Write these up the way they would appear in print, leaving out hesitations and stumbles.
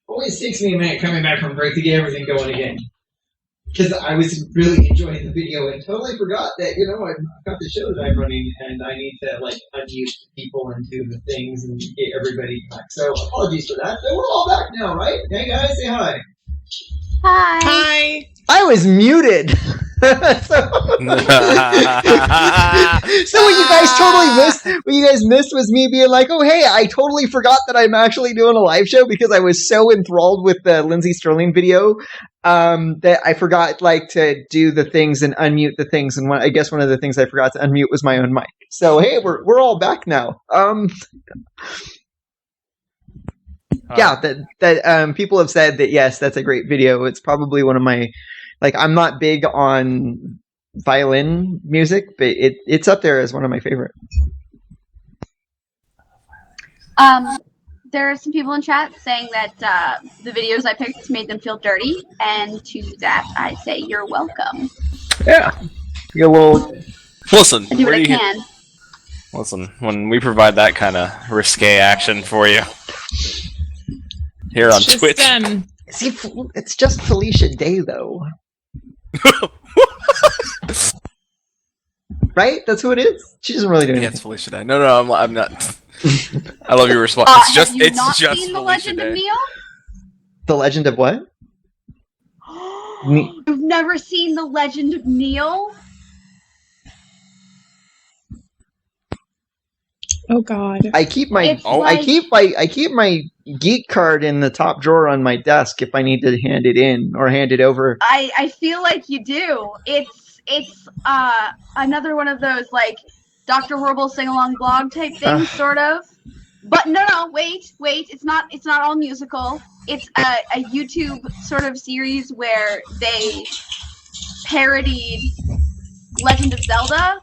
Always takes me a minute coming back from break to get everything going again. Because I was really enjoying the video and totally forgot that, I've got the show that I'm running and I need to, unmute people and do the things and get everybody back. So, apologies for that. But we're all back now, right? Hey, guys, say hi. Hi. Hi. I was muted. So what you guys missed was me being like, oh, hey, I totally forgot that I'm actually doing a live show because I was so enthralled with the Lindsey Sterling video that I forgot to do the things and unmute the things. And I guess one of the things I forgot to unmute was my own mic. So, hey, we're all back now. Yeah, that people have said that, yes, that's a great video. It's probably one of my, I'm not big on violin music, but it's up there as one of my favorite. There are some people in chat saying that the videos I picked made them feel dirty, and to that I say you're welcome. Yeah. You get a little... Listen, I do what I can. Listen, when we provide that kind of risque action for you here on Twitch. See, it's just Felicia Day, though. Right? That's who it is? She doesn't really do anything. Yeah, it's Felicia Day. No, I'm not. I love your response. It's just seen The Legend of Neil? The Legend of what? You've never seen The Legend of Neil? Oh God! I keep my geek card in the top drawer on my desk if I need to hand it in or hand it over. I feel like you do. It's another one of those Dr. Horrible sing-along blog type things, sort of. But no, wait. It's not all musical. It's a YouTube sort of series where they parodied Legend of Zelda,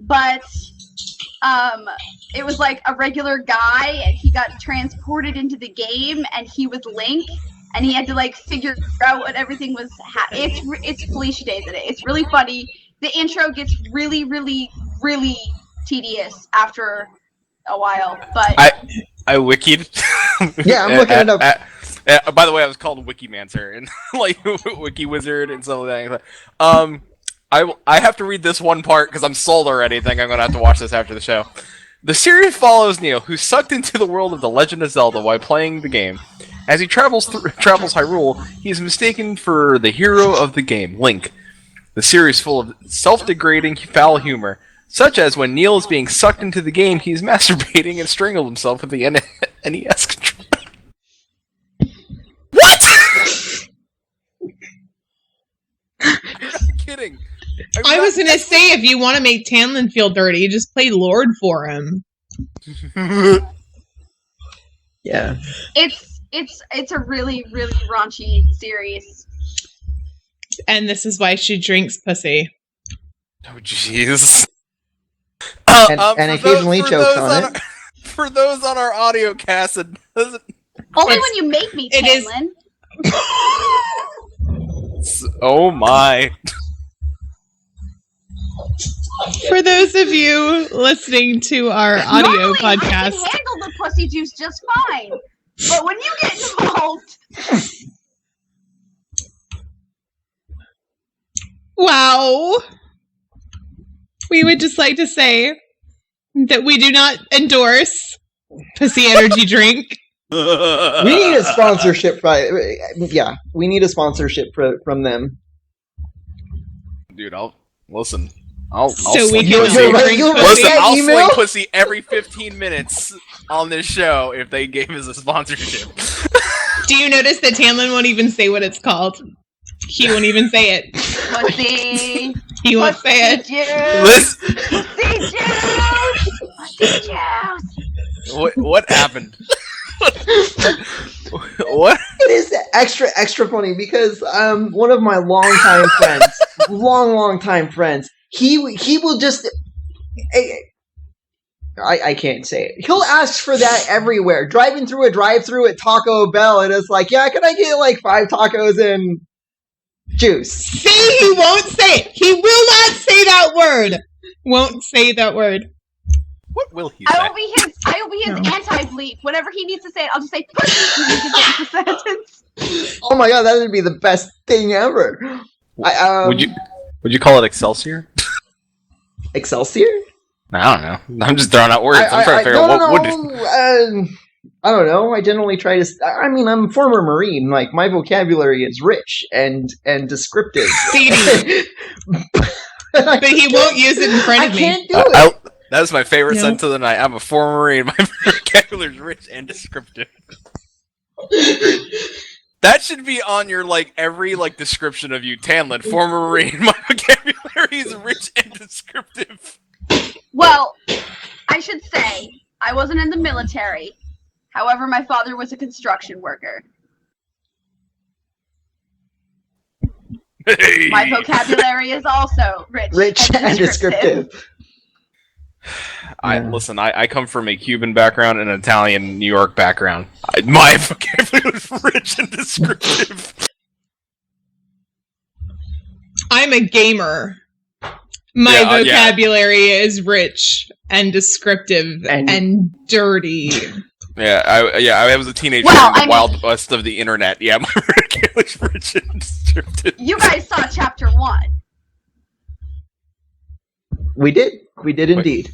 but it was a regular guy, and he got transported into the game, and he was Link, and he had to figure out what everything was. It's Felicia Day today. It's really funny. The intro gets really, really, really tedious after a while, but I wikied. Yeah, I'm looking it up. By the way, I was called Wikimancer and Wiki Wizard and stuff like that. I have to read this one part because I'm sold already. I think I'm gonna have to watch this after the show. The series follows Neil, who's sucked into the world of The Legend of Zelda while playing the game. As he travels Hyrule, he is mistaken for the hero of the game, Link. The series full of self-degrading foul humor, such as when Neil is being sucked into the game, he's masturbating and strangled himself with the NES controller. What? I'm not kidding. I was gonna say, if you want to make Tamlin feel dirty, just play Lord for him. Yeah. It's a really, really raunchy series. And this is why she drinks pussy. Oh, jeez. And occasionally chokes on it. For those on our audio cast, it doesn't... Only when you make me, Tamlin. Oh my. For those of you listening to our audio Normally, podcast, I can handle the pussy juice just fine. But when you get involved... wow. We would just like to say that we do not endorse pussy energy drink. We need a sponsorship. We need a sponsorship from them. Dude, listen. I'll so we sling can pussy. listen, I'll sling pussy every 15 minutes on this show if they gave us a sponsorship. Do you notice that Tamlin won't even say what it's called? He won't even say it. Pussy. He won't say it. Pussy juice. What happened? What? It is extra funny because one of my longtime friends, long friends, he will just I can't say it. He'll ask for that everywhere. Driving through a drive-thru at Taco Bell, and it's like, yeah, can I get 5 tacos and Juice. See, he won't say it. He will not say that word. Won't say that word. What will he say? I will be his anti-bleep. Whenever he needs to say it, I'll just say pussy and he can finish the sentence. Oh my god, that would be the best thing ever. Would you call it Excelsior? Excelsior? I don't know. I'm just throwing out words. I'm trying to figure out what would. I don't know. I generally try to. I mean, I'm a former Marine. Like, my vocabulary is rich and descriptive. Seedy. But he won't use it in front of me. I can't do it. That was my favorite sentence of the night. I'm a former Marine. My vocabulary is rich and descriptive. That should be on your every description of you, Tanlin, former Marine. My vocabulary is rich and descriptive. Well, I should say I wasn't in the military. However, my father was a construction worker. Hey. My vocabulary is also rich and descriptive. Listen, I come from a Cuban background and an Italian New York background. My vocabulary is rich and descriptive. I'm a gamer. My vocabulary is rich and descriptive and dirty. I was a teenager in the Wild West of the internet. Yeah, my vocabulary is rich and descriptive. You guys saw chapter 1. We did indeed.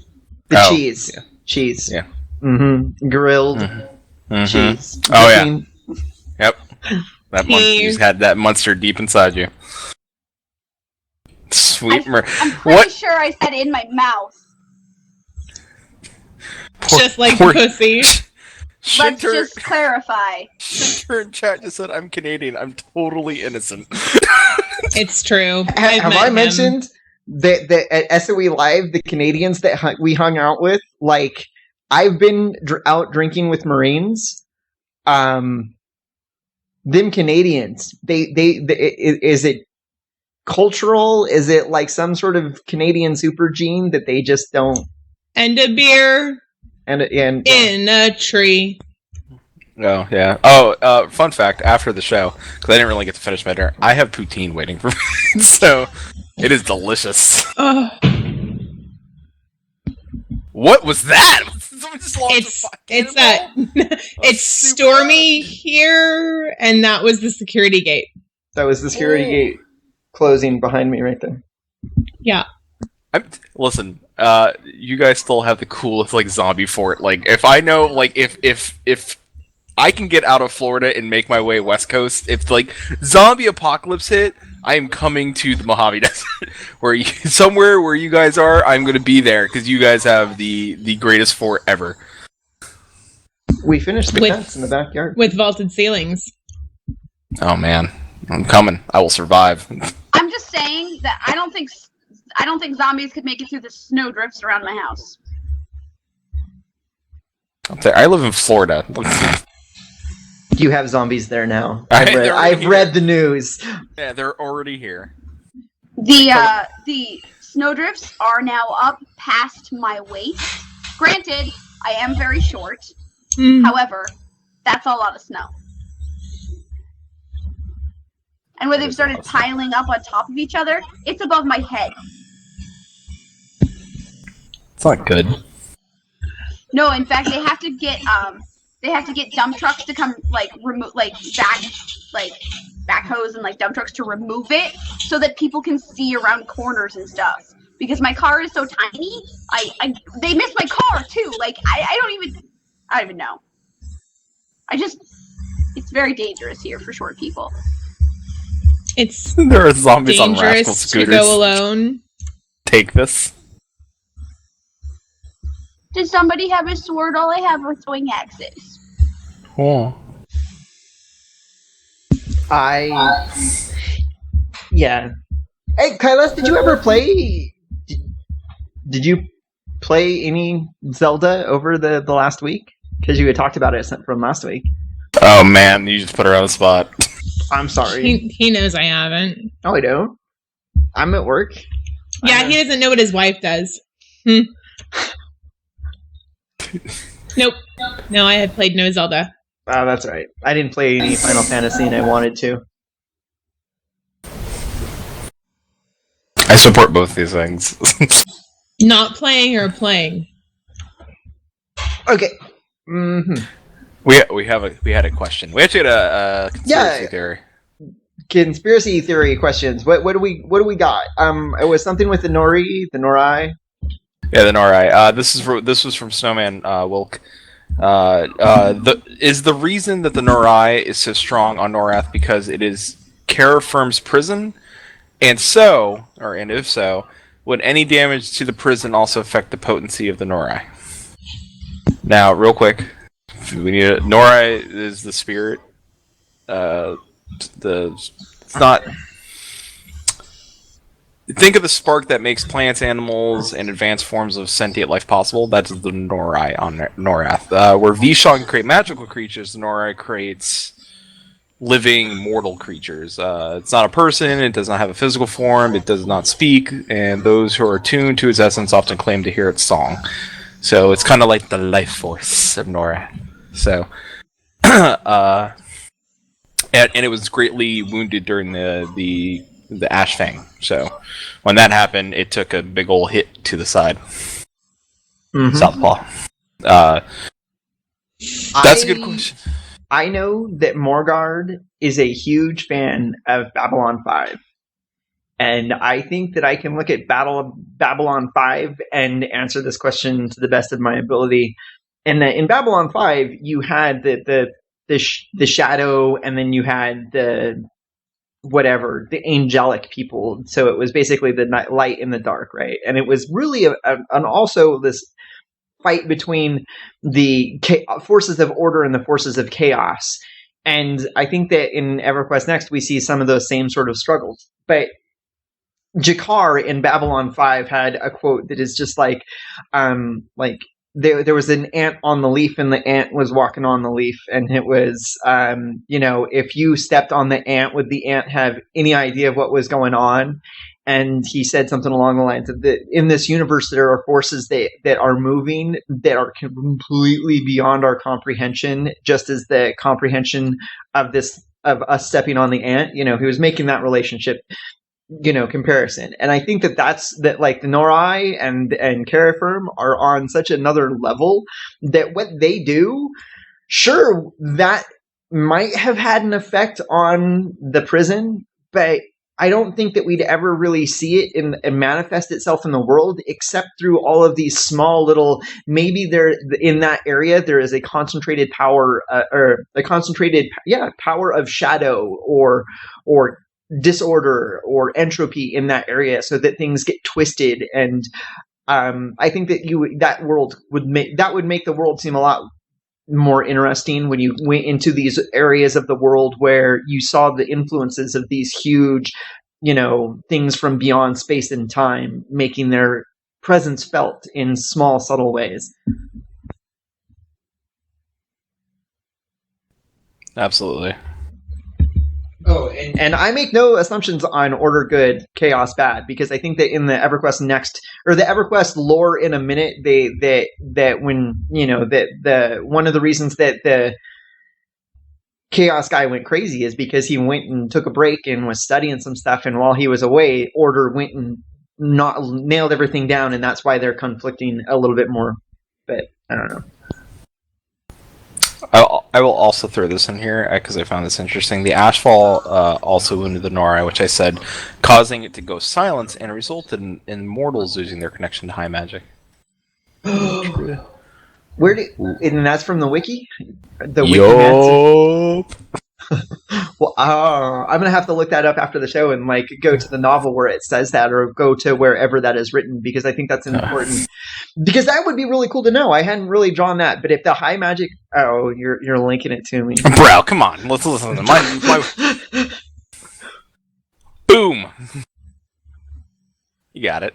The cheese. Yeah. Cheese. Yeah. Mm-hmm. Grilled cheese. Oh, yeah. Yep. That you had that monster deep inside you. Sweet I'm pretty sure I said in my mouth. Just like pussy. Let's just clarify. Shinter in chat just said, I'm Canadian. I'm totally innocent. It's true. Have I mentioned that at SOE Live, the Canadians that we hung out with, I've been out drinking with Marines. Them Canadians, is it cultural? Is it some sort of Canadian super gene that they just don't? And a beer. And in a tree. Oh, yeah. Oh, fun fact, after the show, because I didn't really get to finish my dinner, I have poutine waiting for me, so it is delicious. What was that? It's stormy here, and that was the security gate. That was the security gate closing behind me right there. Yeah. Listen, you guys still have the coolest zombie fort. If I know, if I can get out of Florida and make my way west coast, if zombie apocalypse hit, I am coming to the Mojave Desert, somewhere where you guys are. I'm going to be there because you guys have the greatest fort ever. We finished the tents in the backyard with vaulted ceilings. Oh man, I'm coming. I will survive. I'm just saying that I don't think zombies could make it through the snow drifts around my house. I live in Florida. You have zombies there now. I've read the news. Yeah, they're already here. The snowdrifts are now up past my waist. Granted, I am very short. However, that's a lot of snow. And where they've started piling up on top of each other, it's above my head. It's not good. No, in fact, they have to get dump trucks to come remove backhoes and dump trucks to remove it so that people can see around corners and stuff. Because my car is so tiny, they missed my car too. I don't even know. It's very dangerous here for short people. It's there are zombies on rascal dangerous scooters. To go alone. Take this. Does somebody have a sword? All I have are throwing axes. Oh. Yeah. Hey, Kailas, did you ever play? Did you play any Zelda over the last week? Because you had talked about it from last week. Oh man, you just put her on the spot. I'm sorry. He knows I haven't. Oh, I don't. I'm at work. Yeah, he doesn't know what his wife does. Nope. No, I had played no Zelda. That's right. I didn't play any Final Fantasy and I wanted to. I support both these things. Not playing or playing? Okay. Mm-hmm. We had a question. We actually had a conspiracy theory. Conspiracy theory questions. What do we got? It was something with the Nori. Yeah, the Nori. This was from Snowman Wilk. Is the reason that the Nori is so strong on Norath because it is Kara Firm's prison, and if so, would any damage to the prison also affect the potency of the Nori? Now, real quick, we need Nori is the spirit. It's not. Think of the spark that makes plants, animals, and advanced forms of sentient life possible. That's the Nori on Norath. Where Vishal can create magical creatures, the Nori creates living, mortal creatures. It's not a person, it does not have a physical form, it does not speak, and those who are attuned to its essence often claim to hear its song. So it's kind of like the life force of Norath. So, and it was greatly wounded during the Ash Fang. So when that happened, it took a big ol' hit to the side. Mm-hmm. Southpaw. That's a good question. I know that Morgard is a huge fan of Babylon 5. And I think that I can look at Babylon 5 and answer this question to the best of my ability. And in Babylon 5, you had the shadow, and then you had the angelic people. So it was basically the light and the dark, right? And it was really an also this fight between the forces of order and the forces of chaos. And I think that in EverQuest Next, we see some of those same sort of struggles. But Jakar in Babylon 5 had a quote that is just like there was an ant on the leaf, and the ant was walking on the leaf, and it was, if you stepped on the ant, would the ant have any idea of what was going on? And he said something along the lines of that in this universe, there are forces that are moving that are completely beyond our comprehension, just as the comprehension of us stepping on the ant. He was making that relationship, comparison. And I think that like the Norai and Carafirm are on such another level that what they do, sure, that might have had an effect on the prison, but I don't think that we'd ever really see it and manifest itself in the world, except through all of these small little, maybe there in that area, there is a concentrated power power of shadow or disorder or entropy in that area, so that things get twisted. And I think that would make the world seem a lot more interesting when you went into these areas of the world where you saw the influences of these huge, things from beyond space and time making their presence felt in small, subtle ways. Absolutely. Oh, and I make no assumptions on order good, chaos bad, because I think that in the EverQuest Next or the EverQuest lore in a minute, that when one of the reasons that the chaos guy went crazy is because he went and took a break and was studying some stuff, and while he was away, order went and nailed everything down, and that's why they're conflicting a little bit more. But I don't know. I will also throw this in here because I found this interesting. The Ashfall also wounded the Nori, which I said, causing it to go silent and resulted in mortals losing their connection to high magic. And that's from the wiki? The Yup. Well, I'm going to have to look that up after the show and go to the novel where it says that, or go to wherever that is written, because I think that's important. Because that would be really cool to know. I hadn't really drawn that, but if the high magic, you're linking it to me, bro. Come on, let's listen to my boom. You got it.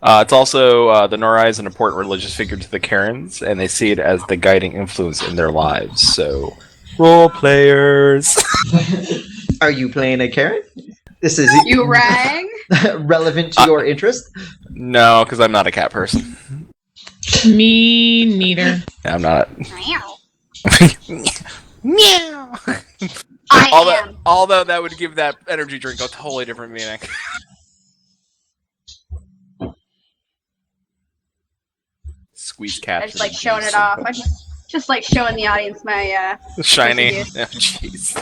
It's also the Nori is an important religious figure to the Karens, and they see it as the guiding influence in their lives. So, role players. Are you playing a Karen? This is you rang relevant to your interest? No, because I'm not a cat person. Me neither. Yeah, I'm not. Meow. Meow. I am. Although that would give that energy drink a totally different meaning. Squeeze I caps. just like showing it off. I just like showing the audience my Shiny. juice. Oh, jeez.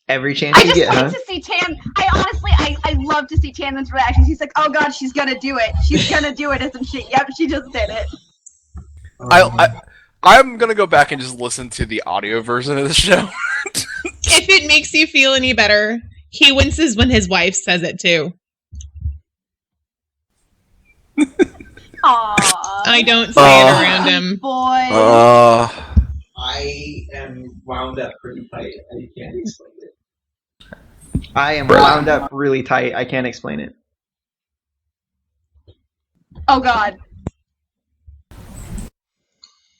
Every chance I you just get, like huh? to see Tan. I honestly, I love to see Tannen's reactions. He's like, "Oh God, she's gonna do it. She's gonna do it, isn't she? Yep, she just did it." I'm gonna go back and just listen to the audio version of the show. If it makes you feel any better, he winces when his wife says it too. Aww. I don't say it around him. Boy. I am wound up pretty tight. I can't explain it. I am wound up really tight. I can't explain it. Oh God.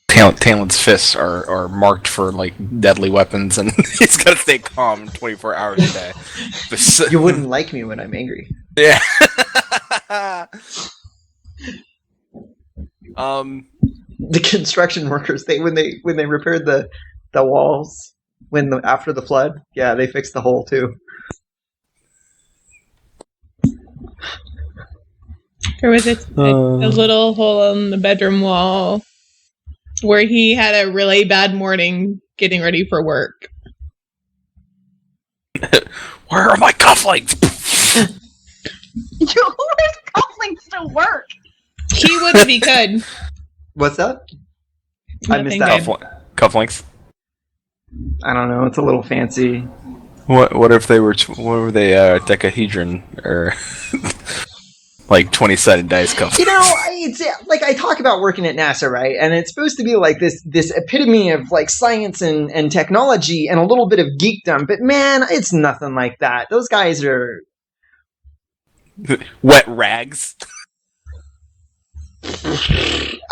Talon's fists are marked for like deadly weapons, and he's got to stay calm 24 hours a day. You wouldn't like me when I'm angry. Yeah. The construction workers, when they repaired the walls after the flood, yeah, they fixed the hole too. There was a little hole in the bedroom wall where he had a really bad morning getting ready for work. Where are my cufflinks? Who wears cufflinks to work? He would if he could. What's that? I missed Nothing that. good. Cufflinks. I don't know. It's a little fancy. What if they were dodecahedron or like 20-sided dice cufflinks? You know, it's like I talk about working at NASA, right? And it's supposed to be like this epitome of like science and technology and a little bit of geekdom. But man, it's nothing like that. Those guys are Wet rags.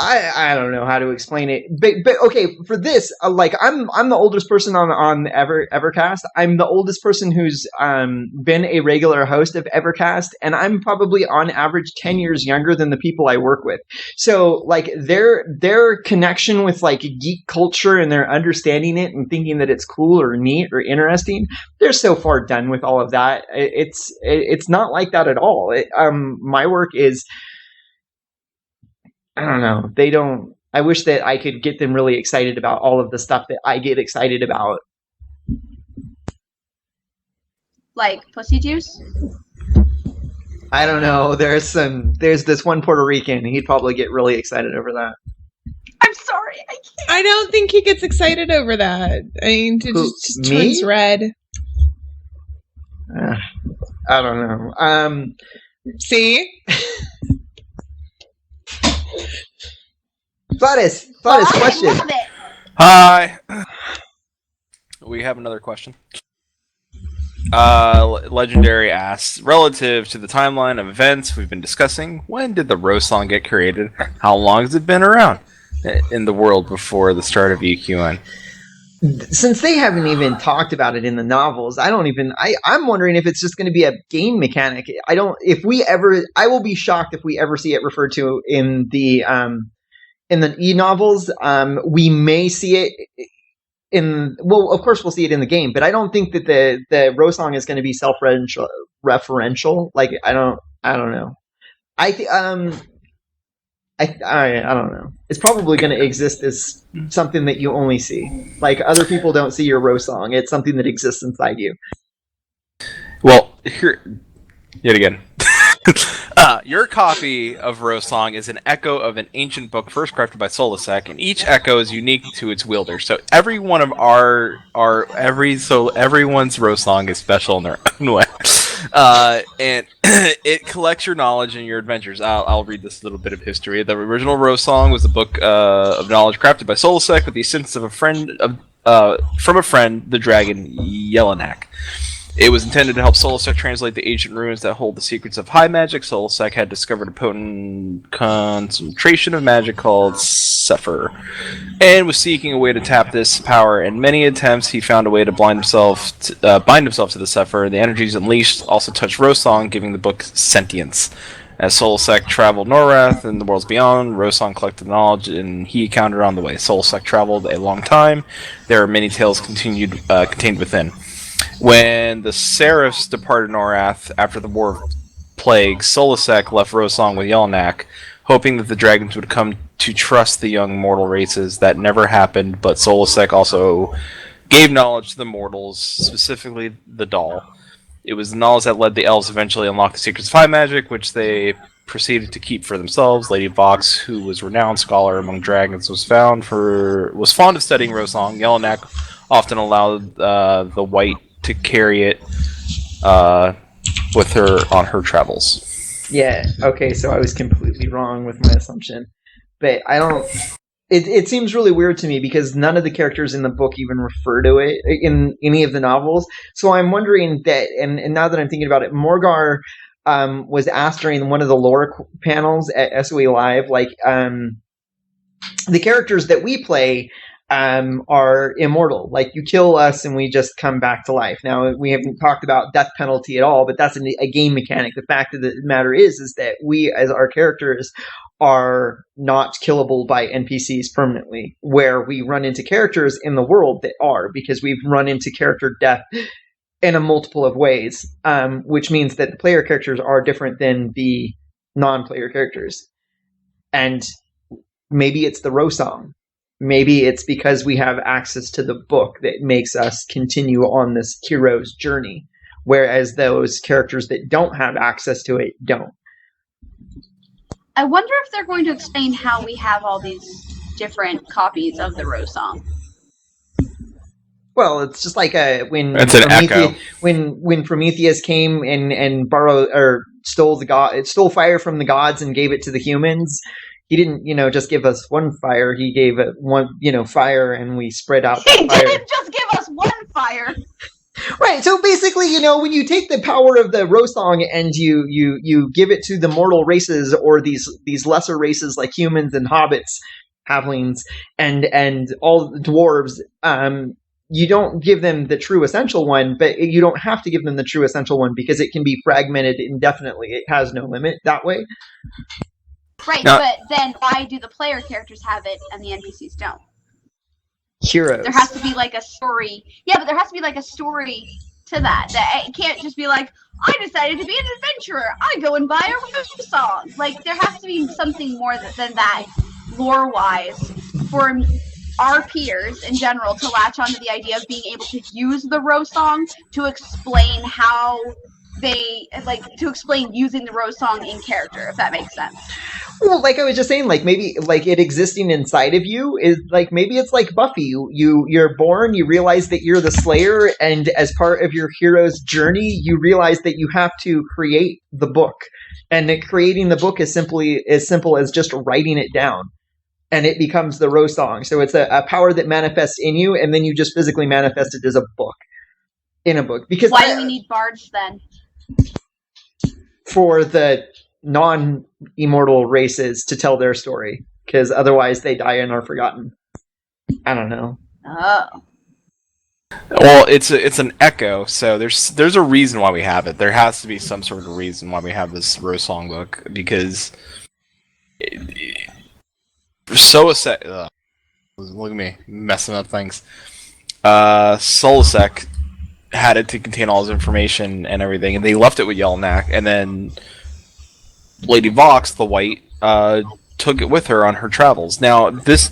I don't know how to explain it, but okay, for this, like I'm the oldest person on EverCast. I'm the oldest person who's been a regular host of EverCast, and I'm probably on average 10 years younger than the people I work with. So like their connection with like geek culture and their understanding it and thinking that it's cool or neat or interesting, they're so far done with all of that. It's not like that at all. My work is, I don't know. They don't. I wish that I could get them really excited about all of the stuff that I get excited about. Like pussy juice? I don't know. There's this one Puerto Rican. He'd probably get really excited over that. I'm sorry, I can't. I don't think he gets excited over that. I mean, it just me? turns red. I don't know. See? Gladys, I question. love it. Hi. We have another question. Legendary asks, relative to the timeline of events we've been discussing, when did the Rose song get created? How long has it been around in the world before the start of EQN? Since they haven't even talked about it in the novels, I'm wondering if it's just going to be a game mechanic. I will be shocked if we ever see it referred to in the e-novels. We may see it of course we'll see it in the game, but I don't think that the Rose song is going to be self-referential. Like, I don't know. I don't know. It's probably going to exist as something that you only see. Like, other people don't see your Rose song. It's something that exists inside you. Well, here, yet again. Your copy of Rose Song is an echo of an ancient book first crafted by Solasek, and each echo is unique to its wielder. So every one of everyone's Rose Song is special in their own way. And it collects your knowledge and your adventures. I'll read this little bit of history. The original Rose Song was a book of knowledge crafted by Solasek with the assistance of from a friend, the dragon Yelenak. It was intended to help Solasek translate the ancient runes that hold the secrets of high magic. Solasek had discovered a potent concentration of magic called Sephir, and was seeking a way to tap this power. In many attempts, he found a way to bind himself to the Sephir. The energies unleashed also touched Rose Song, giving the book sentience. As Solasek traveled Norrath and the worlds beyond, Rosong collected knowledge and he encountered on the way. Solasek traveled a long time. There are many tales contained within. When the Seraphs departed Norrath after the War of Plague, Solasek left Rosong with Yelnak, hoping that the dragons would come to trust the young mortal races. That never happened, but Solasek also gave knowledge to the mortals, specifically the doll. It was the knowledge that led the elves eventually unlock the secrets of high magic, which they proceeded to keep for themselves. Lady Vox, who was a renowned scholar among dragons, was fond of studying Rosong. Yelnak often allowed the white to carry it with her on her travels. Yeah, okay, so I was completely wrong with my assumption. But I don't... It seems really weird to me because none of the characters in the book even refer to it in any of the novels. So I'm wondering that, and now that I'm thinking about it, Morgar was asked during one of the lore panels at SOE Live, like, the characters that we play are immortal. Like, you kill us and we just come back to life. Now, we haven't talked about death penalty at all, but that's a game mechanic. The fact of the matter is that we, as our characters, are not killable by NPCs permanently, where we run into characters in the world that are, because we've run into character death in a multiple of ways, which means that the player characters are different than the non-player characters. And maybe it's the Rosong. Maybe it's because we have access to the book that makes us continue on this hero's journey, whereas those characters that don't have access to it don't. I wonder if they're going to explain how we have all these different copies of the Rosong. Well, it's just like when It's an echo. when Prometheus came and borrowed or stole fire from the gods and gave it to the humans. He didn't, just give us one fire. He gave it one, fire, and we spread out the fire. He didn't just give us one fire. Right, so basically, when you take the power of the Rosong and you give it to the mortal races or these lesser races like humans and hobbits, halflings, and all the dwarves, you don't give them the true essential one, but you don't have to give them the true essential one because it can be fragmented indefinitely. It has no limit that way. Right, Now, but then why do the player characters have it and the NPCs don't? Heroes. There has to be like a story. Yeah, but there has to be like a story to that. It can't just be like, I decided to be an adventurer. I go and buy a song. Like, there has to be something more than that, lore-wise, for our peers in general to latch onto the idea of being able to use the Rosong to explain how to explain using the Rosong in character, if that makes sense. Well, like I was just saying, like maybe like it existing inside of you is like maybe it's like Buffy. You're born, you realize that you're the Slayer, and as part of your hero's journey, you realize that you have to create the book, and that creating the book is simply as simple as just writing it down, and it becomes the Rosong. So it's a power that manifests in you, and then you just physically manifest it as a book in a book. Because why do we need bards then? For the non-immortal races to tell their story, because otherwise they die and are forgotten. I don't know. Oh. Well, it's an echo, so there's a reason why we have it. There has to be some sort of reason why we have this Rosong book, because Solasek, look at me messing up things. Solasek had it to contain all his information and everything, and they left it with Yelnak, and then Lady Vox, the White, took it with her on her travels. Now, this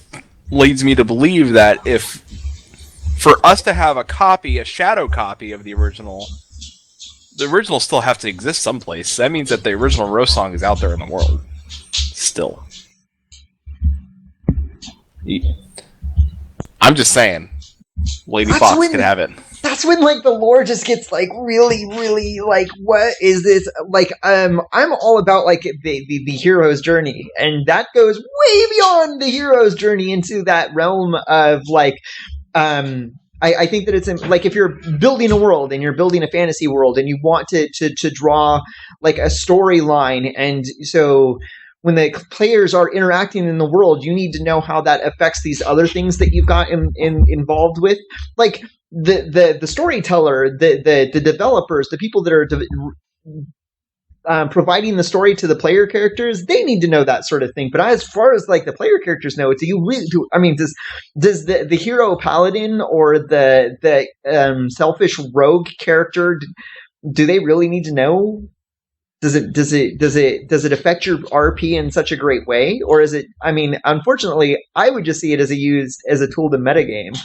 leads me to believe that if, for us to have a shadow copy of the original still have to exist someplace. That means that the original Rosong is out there in the world. Still. I'm just saying. Lady Fox could have it. That's when like the lore just gets like really, really like, what is this? Like, I'm all about like the hero's journey, and that goes way beyond the hero's journey into that realm of like, I think that it's like if you're building a world and you're building a fantasy world and you want to draw like a storyline, and so when the players are interacting in the world, you need to know how that affects these other things that you've got involved with, like the storyteller, the developers, the people that are providing the story to the player characters, they need to know that sort of thing. But as far as like the player characters know, do you really do? I mean, does the hero paladin or the selfish rogue character, do they really need to know? Does it affect your RP in such a great way, or is it? I mean, unfortunately, I would just see it as a tool to metagame.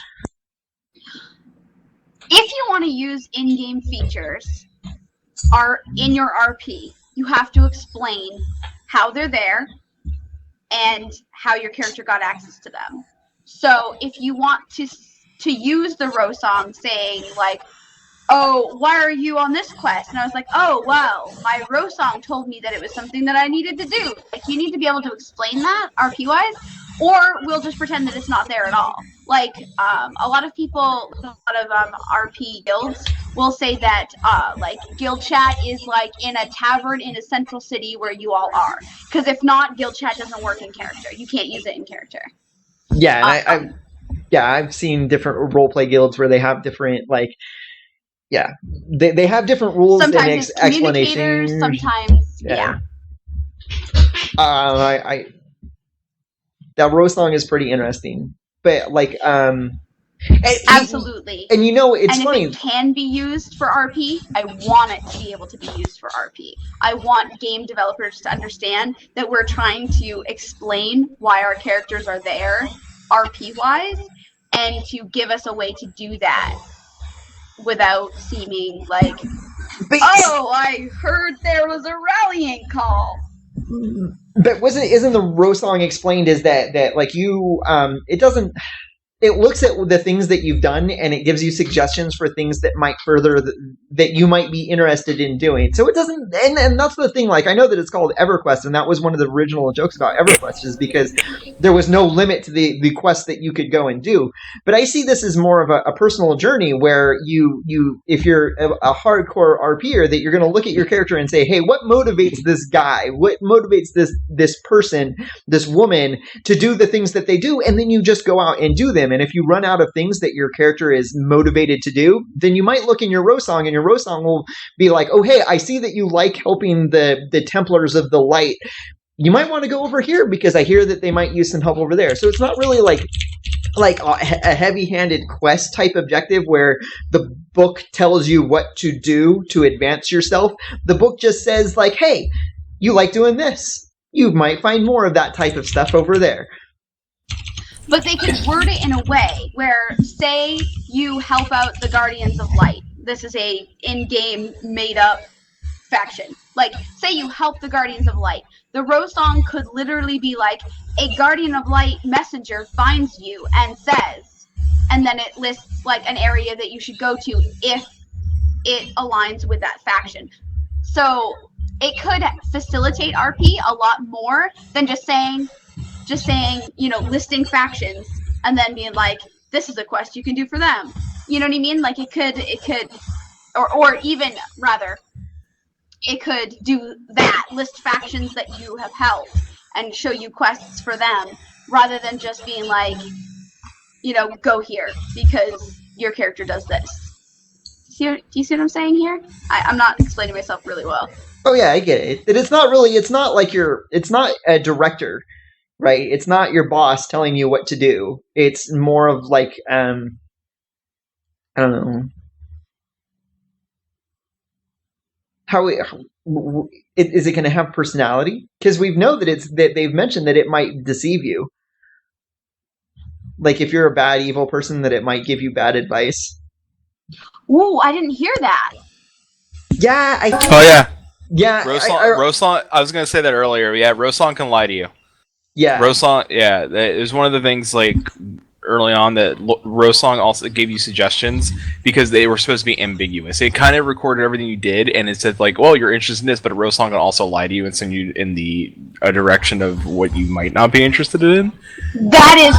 If you want to use in-game features are in your RP, you have to explain how they're there and how your character got access to them. So if you want to use the row song saying like, oh, why are you on this quest? And I was like, oh, well, my row song told me that it was something that I needed to do. Like, you need to be able to explain that RP-wise, or we'll just pretend that it's not there at all. Like, a lot of people, a lot of RP guilds will say that, like, guild chat is, like, in a tavern in a central city where you all are. Because if not, guild chat doesn't work in character. You can't use it in character. Yeah, and I've seen different roleplay guilds where they have different, like, yeah, they have different rules sometimes and it's explanations. Sometimes, yeah. That row song is pretty interesting, but like, absolutely. And you know, it's funny. If it can be used for RP, I want it to be able to be used for RP. I want game developers to understand that we're trying to explain why our characters are there, RP-wise, and to give us a way to do that without seeming like, oh, I heard there was a rallying call. But isn't the row song explained is that like you it looks at the things that you've done and it gives you suggestions for things that might further that you might be interested in doing. So it doesn't, and that's the thing. Like, I know that it's called EverQuest, and that was one of the original jokes about EverQuest, is because there was no limit to the quests that you could go and do. But I see this as more of a personal journey where you if you're a hardcore RPer, that you're going to look at your character and say, hey, what motivates this guy? What motivates this person, this woman, to do the things that they do? And then you just go out and do them. And if you run out of things that your character is motivated to do, then you might look in your row song, and your row song will be like, oh, hey, I see that you like helping the Templars of the Light. You might want to go over here because I hear that they might use some help over there. So it's not really like a heavy-handed quest type objective where the book tells you what to do to advance yourself. The book just says like, hey, you like doing this. You might find more of that type of stuff over there. But they could word it in a way where, say, you help out the Guardians of Light. This is a in-game, made-up faction. Like, say you help the Guardians of Light. The row song could literally be like, a Guardian of Light messenger finds you and says, and then it lists, like, an area that you should go to if it aligns with that faction. So it could facilitate RP a lot more than just saying, you know, listing factions and then being like, this is a quest you can do for them. You know what I mean? Like, it could, or even rather, it could do that, list factions that you have helped and show you quests for them, rather than just being like, you know, go here because your character does this. Do you see what I'm saying here? I'm not explaining myself really well. Oh yeah, I get it. It's not a director. Right, it's not your boss telling you what to do. It's more of like, I don't know, is it going to have personality? Because we know that they've mentioned that it might deceive you. Like, if you're a bad, evil person, that it might give you bad advice. Whoa, I didn't hear that. Yeah, yeah. Rosong, I was going to say that earlier. Yeah, Rosong can lie to you. Yeah. Rosong, yeah, it was one of the things, like, early on that Rosong also gave you suggestions because they were supposed to be ambiguous. It kind of recorded everything you did, and it said, like, well, you're interested in this, but Rosong can also lie to you and send you in a direction of what you might not be interested in. That is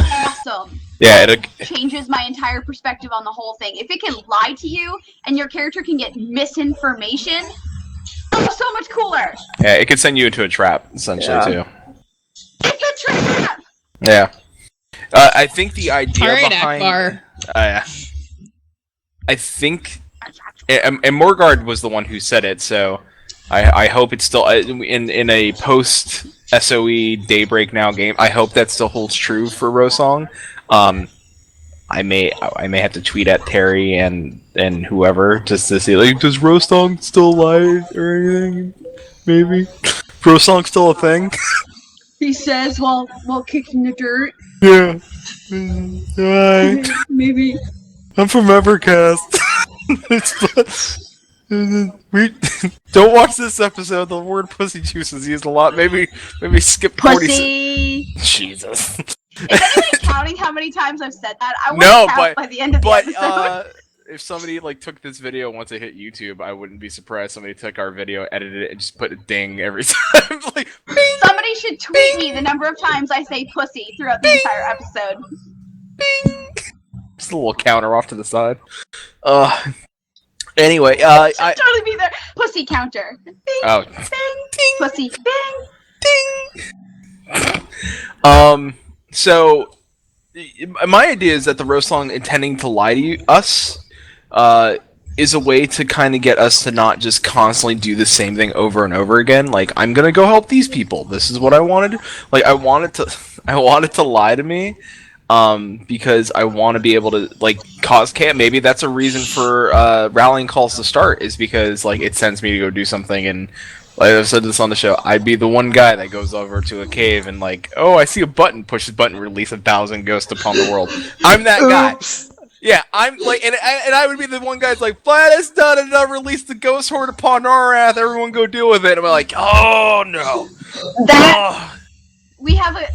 awesome. Yeah, it changes my entire perspective on the whole thing. If it can lie to you and your character can get misinformation, it's so much cooler. Yeah, it could send you into a trap, essentially, too. It's a trap! Yeah. I think the idea behind... Akbar. I think... And Morgard was the one who said it, so... I hope it's still in a post SOE Daybreak Now game. I hope that still holds true for Rosong. I may have to tweet at Terry and whoever just to see, like, does Rosong still alive or anything? Maybe Rosong's still a thing. He says while kicking the dirt. Yeah. Hi. Maybe. I'm from EverCast. We don't watch this episode. The word "pussy juice" is used a lot. Maybe skip 40. Pussy. Jesus. Is anyone counting how many times I've said that? I want No, to count by the end of the episode. If somebody like took this video once it hit YouTube, I wouldn't be surprised. Somebody took our video, edited it, and just put a ding every time. Like, bing, Somebody should tweet me the number of times I say pussy throughout the entire episode. bing. Just a little counter off to the side. Anyway, Should totally be there. Pussy counter. Bing, Oh. bing, pussy, bing. So my idea is that the Rosong intending to lie to us is a way to kind of get us to not just constantly do the same thing over and over again. Like, I'm gonna go help these people. This is what I wanted. Like, I wanted to lie to me, because I want to be able to, like, cause chaos. Maybe that's a reason for rallying calls to start, is because, like, it sends me to go do something. And like I've said this on the show, I'd be the one guy that goes over to a cave and, like, oh, I see a button, pushes button, release 1,000 ghosts upon the world. I'm that guy. Yeah, I'm like, and I would be the one guy's like, Flatus done enough, release the ghost horde upon our wrath, everyone go deal with it. And I'm like, oh no. That we have a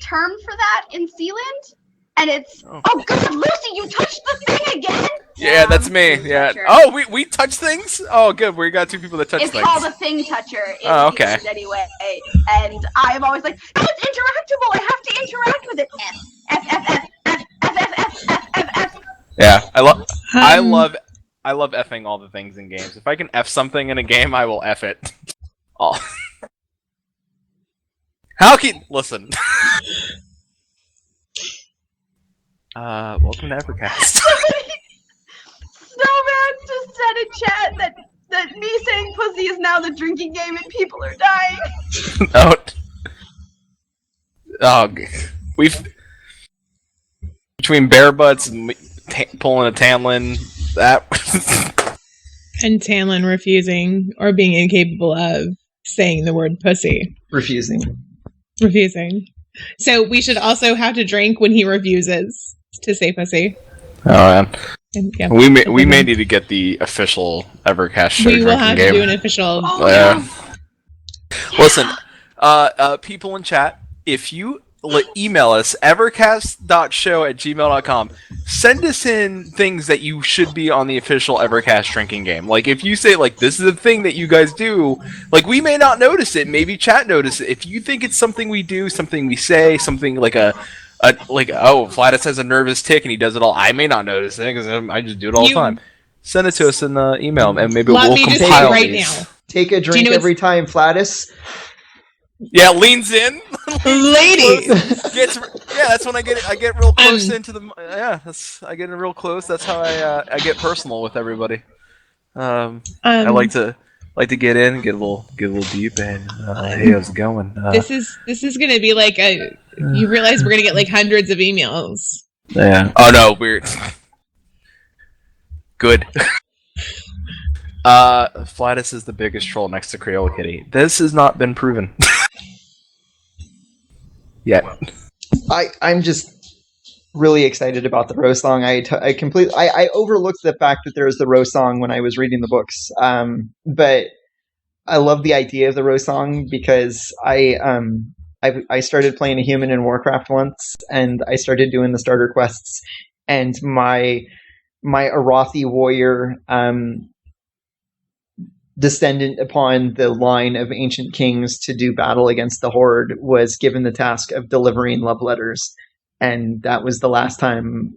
term for that in Sealand, and it's oh God, Lucy, you touched the thing again. Yeah, that's me. Yeah. Toucher. Oh, we touch things. Oh, good. We got two people that touch It's things. called a thing toucher. In okay. Sealand anyway, and I'm always like, oh, it's interactable. I have to interact with it. F. Yeah, I love effing all the things in games. If I can F something in a game, I will F it. Oh. How can listen? Welcome to EverCast. Snowman just said in chat that me saying pussy is now the drinking game and people are dying. We've between bare butts and pulling a Tamlin, that And Tamlin refusing or being incapable of saying the word pussy. Refusing. So we should also have to drink when he refuses to say pussy. Oh man. And, yeah, we may need to get the official EverCast show we will drinking have game. to do an official. Oh, yeah. Listen, people in chat, if you email us evercast.show@gmail.com, send us in things that you should be on the official EverCast drinking game. Like, if you say, like, this is a thing that you guys do, like, we may not notice it, maybe chat notice it. If you think it's something we do, something we say, something like oh, Flatus has a nervous tick and he does it all, I may not notice it because I just do it all the time. Send it to us in the email and maybe we'll compile right these. now. Take a drink every time, Flatus. Yeah, leans in. Ladies. That's when I get real close into the. Yeah, I get real close. That's how I get personal with everybody. I like to get in, get a little deep, and hey, how's it going? This is gonna be like a. You realize we're gonna get like hundreds of emails. Yeah. Oh no, weird. Good. Flatus is the biggest troll next to Crayola Kitty. This has not been proven. Yet. I'm just really excited about the Rose song. I overlooked the fact that there was the Rose song when I was reading the books. But I love the idea of the Rose song because I started playing a human in Warcraft once, and I started doing the starter quests, and my Arathi warrior descendant upon the line of ancient kings to do battle against the Horde was given the task of delivering love letters, and that was the last time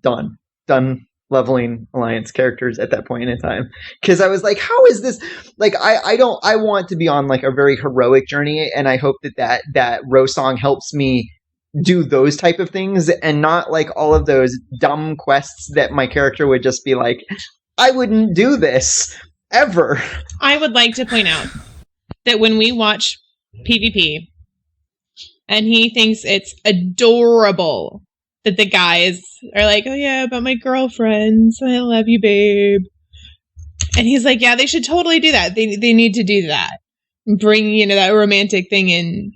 done leveling Alliance characters at that point in time, because I was like, how is this, like, I want to be on like a very heroic journey, and I hope that Rose song helps me do those type of things and not like all of those dumb quests that my character would just be like, I wouldn't do this. ever. I would like to point out that when we watch PvP, and he thinks it's adorable that the guys are like, oh yeah, but my girlfriends, I love you, babe. And he's like, yeah, they should totally do that. They need to do that. Bring, that romantic thing in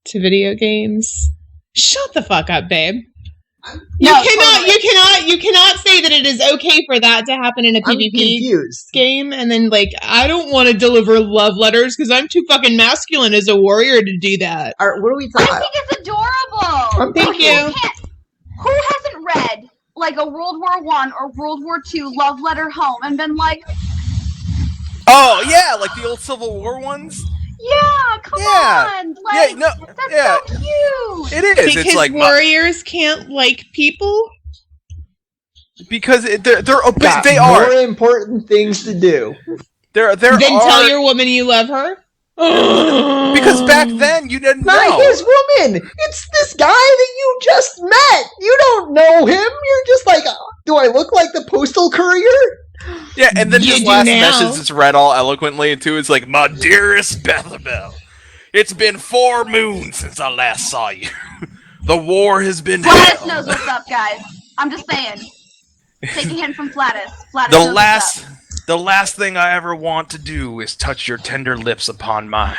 to video games. Shut the fuck up, babe. You cannot say that it is okay for that to happen in a PvP game, and then I don't want to deliver love letters because I'm too fucking masculine as a warrior to do that. What are we talking? I think it's adorable. Thank you. Who hasn't read a World War I or World War II love letter home and been like, oh yeah, like the old Civil War ones. Yeah, come on. That's so cute. It is. Because it's like warriors can't like people. Because they're they are more important things to do. Then tell your woman you love her. Because back then you didn't know. Not his woman. It's this guy that you just met. You don't know him. You're just like, do I look like the postal courier? Yeah, and then his last message is read all eloquently too. It's like, my dearest Bethabel, it's been 4 moons since I last saw you. The war has been Flatus knows what's up, guys. I'm just saying. Take a hint from Flatus. The last thing I ever want to do is touch your tender lips upon mine.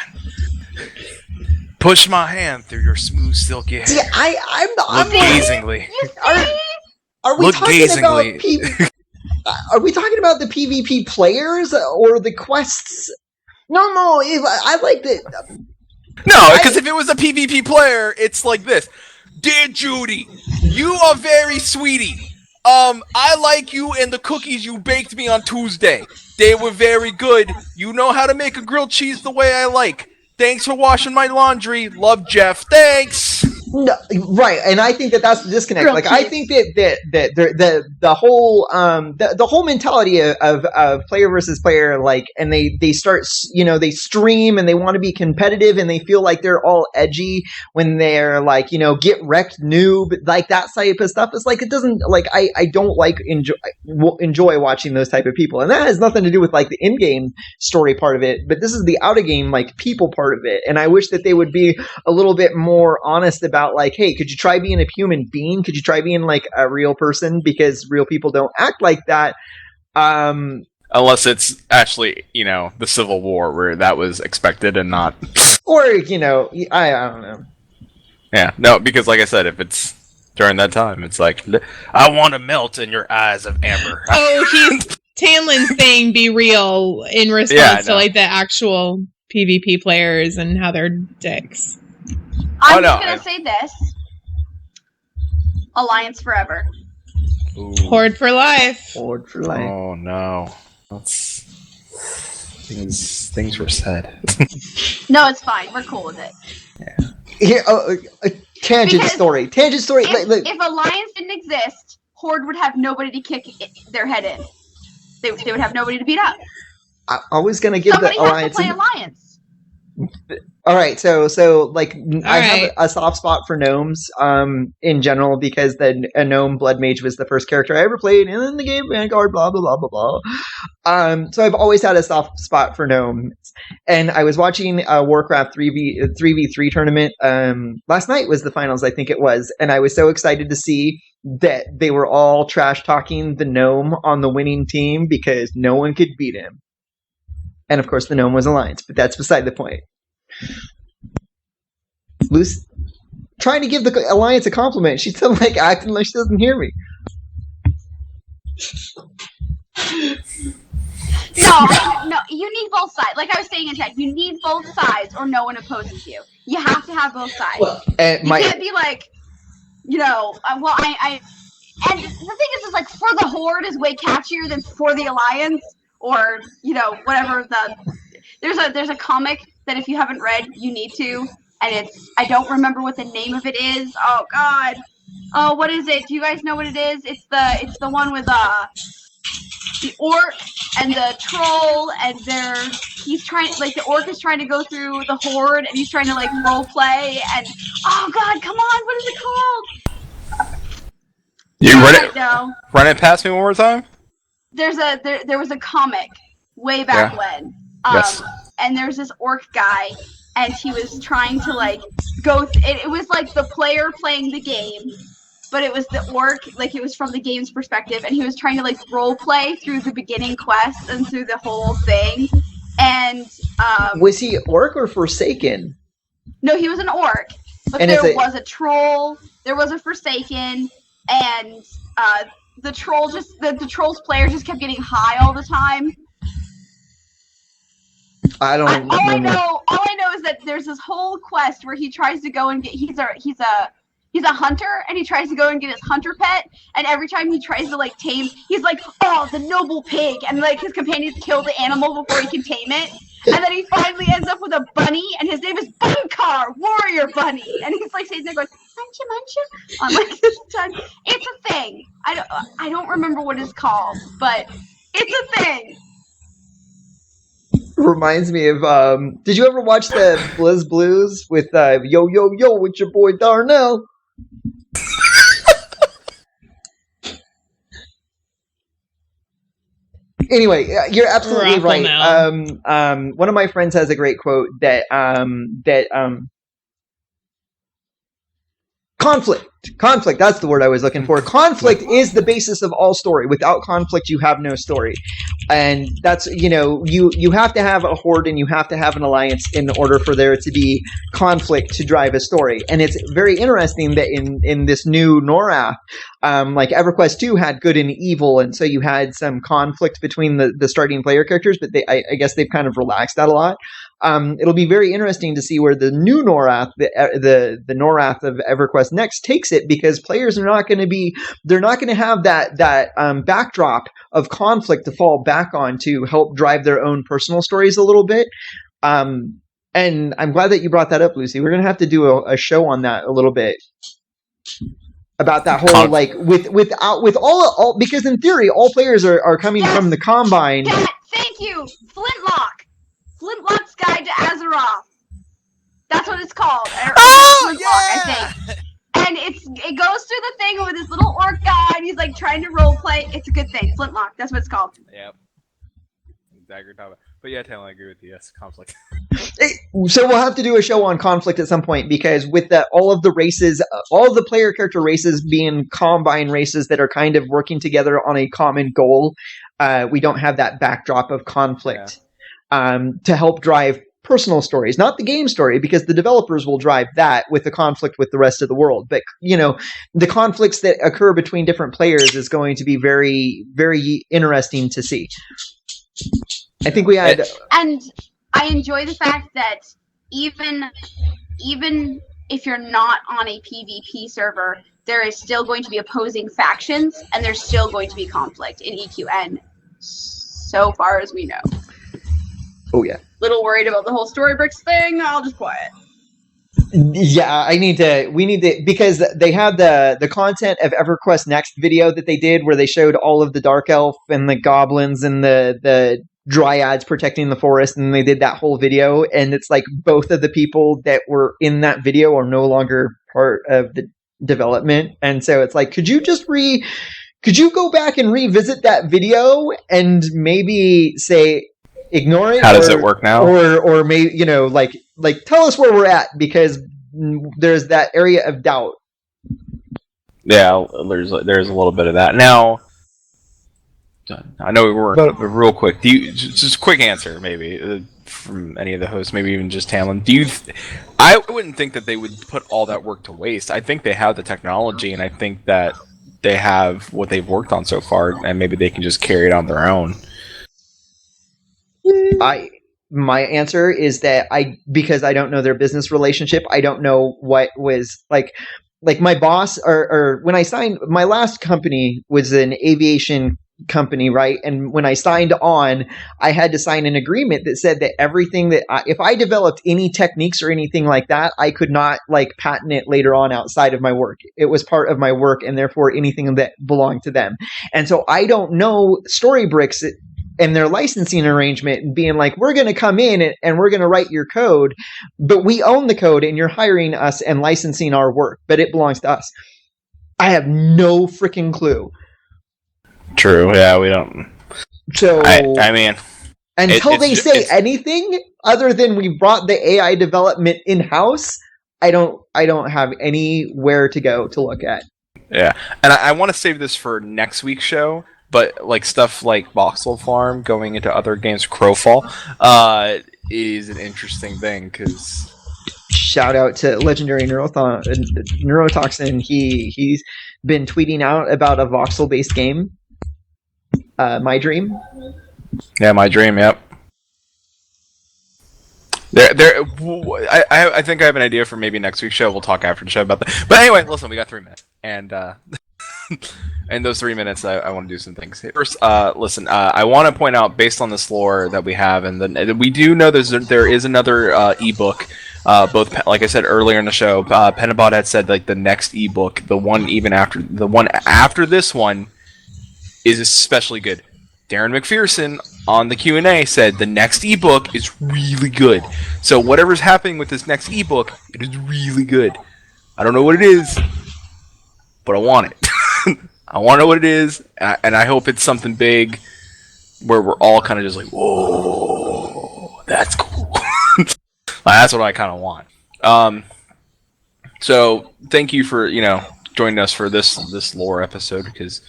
Push my hand through your smooth, silky hair. See, I'm gazingly. Are we talking about Are we talking about the PvP players or the quests? No. I like that. No, because if it was a PvP player, it's like this. Dear Judy, you are very sweetie. I like you and the cookies you baked me on Tuesday. They were very good. You know how to make a grilled cheese the way I like. Thanks for washing my laundry. Love, Jeff. Thanks. No, right, and I think that's the disconnect. Grilled I cheese. think that the whole mentality of player versus player, and they start, they stream and they want to be competitive and they feel like they're all edgy when they're get wrecked noob, that type of stuff. It's it doesn't I don't enjoy watching those type of people, and that has nothing to do with the in-game story part of it. But this is the out-of-game people part of it, and I wish that they would be a little bit more honest about hey, could you try being a human being? Could you try being a real person? Because real people don't act like that. Unless it's actually, the Civil War where that was expected and not. Or, I don't know. Yeah, no, because like I said, if it's during that time, it's I want to melt in your eyes of amber. Oh, he's Tanlin's saying be real in response to the actual PvP players and how they're dicks. I'm just going to say this. Alliance forever. Ooh. Horde for life. Horde for life. Oh, no. Things were said. No, it's fine. We're cool with it. Yeah. Here, tangent story. If Alliance didn't exist, Horde would have nobody to kick their head in. They would have nobody to beat up. I was going to give Somebody the Alliance... has to play Alliance. All right, so I have a soft spot for gnomes in general because a gnome blood mage was the first character I ever played in the game Vanguard, blah blah blah blah blah. So I've always had a soft spot for gnomes, and I was watching a Warcraft 3v3 tournament. Last night was the finals, I think it was, and I was so excited to see that they were all trash talking the gnome on the winning team because no one could beat him. And of course, the gnome was Alliance, but that's beside the point. Lucy, trying to give the Alliance a compliment. She's still acting like she doesn't hear me. No, you need both sides. Like I was saying in chat, you need both sides or no one opposes you. You have to have both sides. Well, you can't be and the thing is for the Horde is way catchier than for the Alliance or, whatever there's a comic that if you haven't read, you need to, and I don't remember what the name of it is. Oh God. Oh, what is it? Do you guys know what it is? It's the one with the orc and the troll, and he's trying the orc is trying to go through the Horde, and he's trying to role play, and oh God, come on, what is it called? You run it past me one more time? There was a comic way back Yeah. when. Yes. And there's this orc guy, and he was trying to like it was like the player playing the game, but it was the orc, like it was from the game's perspective, and he was trying to like role play through the beginning quest and through the whole thing. And was he orc or Forsaken? no, he was an orc, but And there was a troll, there was a Forsaken, and the troll the troll's player just kept getting high all the time. I don't All I remember. know is that there's this whole quest where he tries to go and get he's a hunter, and he tries to go and get his hunter pet, and every time he tries to like tame, he's like, oh, the noble pig, and like his companions kill the animal before he can tame it, and then he finally ends up with a bunny, and his name is Bunkar, warrior bunny, and he's like sitting there going muncha muncha on like this time. It's a thing. I don't remember what it's called, but it's a thing. Reminds me of did you ever watch the Blizz Blues with yo yo yo with your boy Darnell? Anyway, you're absolutely Raffle right. now. One of my friends has a great quote that conflict, that's the word I was looking for. Conflict is the basis of all story. Without conflict, you have no story. And that's, you have to have a horde and you have to have an alliance in order for there to be conflict to drive a story. And it's very interesting that in this new Norath, like EverQuest 2 had good and evil, and so you had some conflict between the starting player characters, but I guess they've kind of relaxed that a lot. It'll be very interesting to see where the new Norath, the Norath of EverQuest Next takes it, because players are not going to have that backdrop of conflict to fall back on to help drive their own personal stories a little bit. And I'm glad that you brought that up, Lucy. We're going to have to do a show on that a little bit. About that whole, like, with all because in theory, all players are coming from the Combine. Cat, thank you! Flintlock's Guide to Azeroth. That's what it's called. Flintlock, I think. And it goes through the thing with this little orc guy, and he's like trying to role play. It's a good thing. Flintlock, that's what it's called. Yep. Dagger topic. But yeah, Taylor, I agree with you. Yes, conflict. So we'll have to do a show on conflict at some point, because with all of the races, all of the player character races being Combine races that are kind of working together on a common goal, we don't have that backdrop of conflict to help drive personal stories, not the game story, because the developers will drive that with the conflict with the rest of the world. But, the conflicts that occur between different players is going to be very, very interesting to see. I think we had... And I enjoy the fact that even if you're not on a PvP server, there is still going to be opposing factions, and there's still going to be conflict in EQN, so far as we know. Oh, yeah. Little worried about the whole Storybricks thing. I'll just quiet. Yeah, we need to, because they had the content of EverQuest Next video that they did, where they showed all of the Dark Elf and the goblins and the dryads protecting the forest, and they did that whole video, and it's like both of the people that were in that video are no longer part of the development, and so it's like, could you go back and revisit that video and maybe say ignore it? How does it work now? Or maybe, like tell us where we're at, because there's that area of doubt. Yeah, there's a little bit of that. Now, I know we weren't, but real quick, do you just a quick answer maybe from any of the hosts, maybe even just Tamlin? I wouldn't think that they would put all that work to waste. I think they have the technology, and I think that they have what they've worked on so far, and maybe they can just carry it on their own. My answer is that because I don't know their business relationship, I don't know what was like my boss or when I signed, my last company was an aviation company, right? And when I signed on, I had to sign an agreement that said that everything that if I developed any techniques or anything like that, I could not patent it later on outside of my work. It was part of my work, and therefore anything that belonged to them. And so I don't know Storybricks and their licensing arrangement and being like, we're going to come in and we're going to write your code, but we own the code and you're hiring us and licensing our work, but it belongs to us. I have no freaking clue. True. Yeah, we don't. So I mean, Until they say it's- anything other than we brought the AI development in house, I don't have anywhere to go to look at. Yeah, and I want to save this for next week's show. But like stuff like Voxel Farm going into other games, Crowfall, is an interesting thing because. Shout out to Legendary Neurotoxin. He's been tweeting out about a voxel based game. My Dream. Yeah, My Dream. Yep. I think I have an idea for maybe next week's show. We'll talk after the show about that. But anyway, listen, we got 3 minutes, and in those 3 minutes, I want to do some things. First, listen, I want to point out, based on this lore that we have, and we do know there is another ebook. Both, like I said earlier in the show, Penabot had said like the next ebook, the one after this one, is especially good. Darren McPherson on the Q&A said the next ebook is really good. So whatever's happening with this next ebook, it is really good. I don't know what it is, but I want it. I want to know what it is, and I hope it's something big where we're all kind of just like, whoa, that's cool. That's what I kind of want. So thank you for joining us for this lore episode, because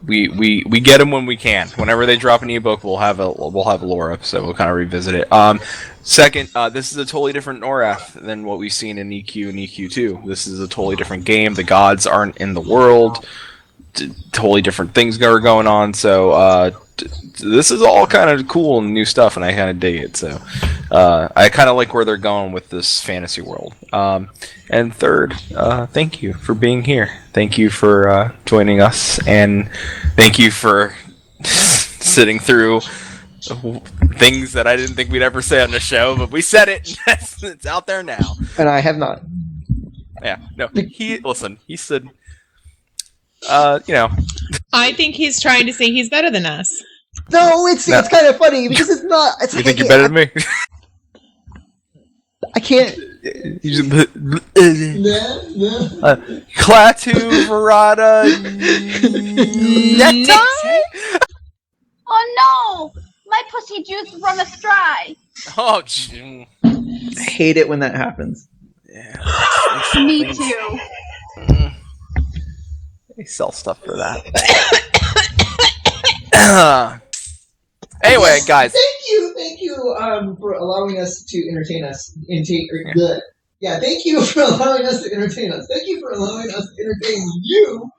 we get them when we can. Whenever they drop an ebook, we'll have a lore episode. We'll kind of revisit it. Second, this is a totally different Norath than what we've seen in EQ and EQ2. This is a totally different game. The gods aren't in the world. Totally different things are going on. So this is all kind of cool and new stuff, and I kind of dig it. So I kind of like where they're going with this fantasy world. And third, thank you for being here. Thank you for joining us, and thank you for sitting through things that I didn't think we'd ever say on the show, but we said it. It's out there now. And I have not. Yeah. No. He said. I think he's trying to say he's better than us. No, it's kind of funny because it's not. It's You like, think you're better than me? I can't. Klaatu Verada necktie? Oh no! My pussy juice runneth dry. Oh, I hate it when that happens. yeah. Me too. They sell stuff for that. Anyway, guys. Thank you, for allowing us to entertain us. Thank you for allowing us to entertain us. Thank you for allowing us to entertain you.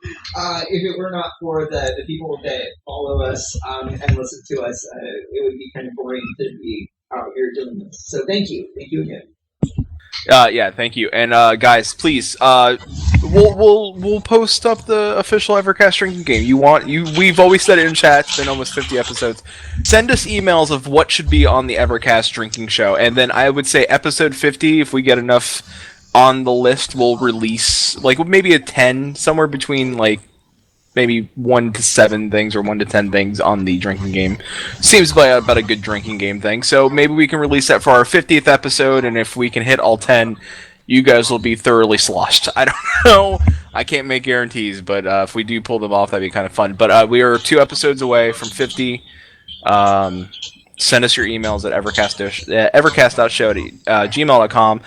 If it were not for the people that follow us and listen to us, it would be kind of boring to be out here doing this. So thank you again. Thank you. And guys, please, we'll post up the official EverCast drinking game. We've always said it in chat. It's been almost 50 episodes. Send us emails of what should be on the EverCast drinking show, and then I would say episode 50, if we get enough on the list, we'll release like maybe a 10, somewhere between like maybe 1 to 7 things or 1 to 10 things on the drinking game. Seems like about a good drinking game thing. So maybe we can release that for our 50th episode, and if we can hit all 10, you guys will be thoroughly sloshed. I don't know. I can't make guarantees, but if we do pull them off, that'd be kind of fun. But we are 2 episodes away from 50. Send us your emails at evercast.show@gmail.com.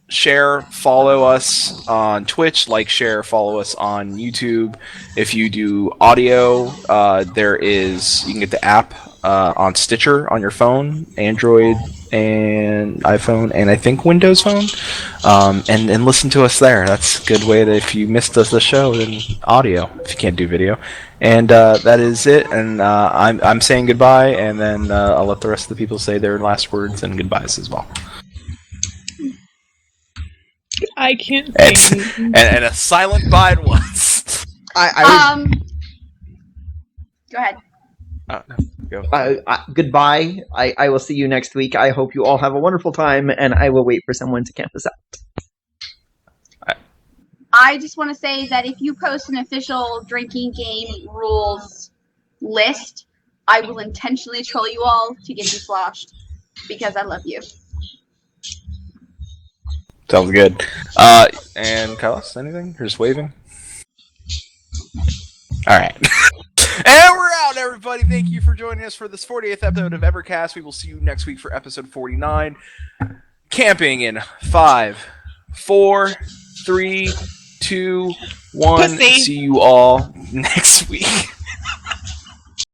Share, follow us on Twitch, share, follow us on YouTube. If you do audio, you can get the app on Stitcher on your phone, Android and iPhone, and I think Windows Phone, and listen to us there. That's a good way that if you missed the show, then audio, if you can't do video. And that is it, and I'm saying goodbye, and then I'll let the rest of the people say their last words and goodbyes as well. I can't say and a silent bye at once. Go ahead. Go. Goodbye. I will see you next week. I hope you all have a wonderful time, and I will wait for someone to camp us out. I just want to say that if you post an official drinking game rules list, I will intentionally troll you all to get you sloshed because I love you. Sounds good. And Carlos, anything? You're just waving? Alright. And we're out! on, everybody. Thank you for joining us for this 48th episode of EverCast. We will see you next week for episode 49. Camping in 5, 4, 3, 2, 1. Pussy. See you all next week.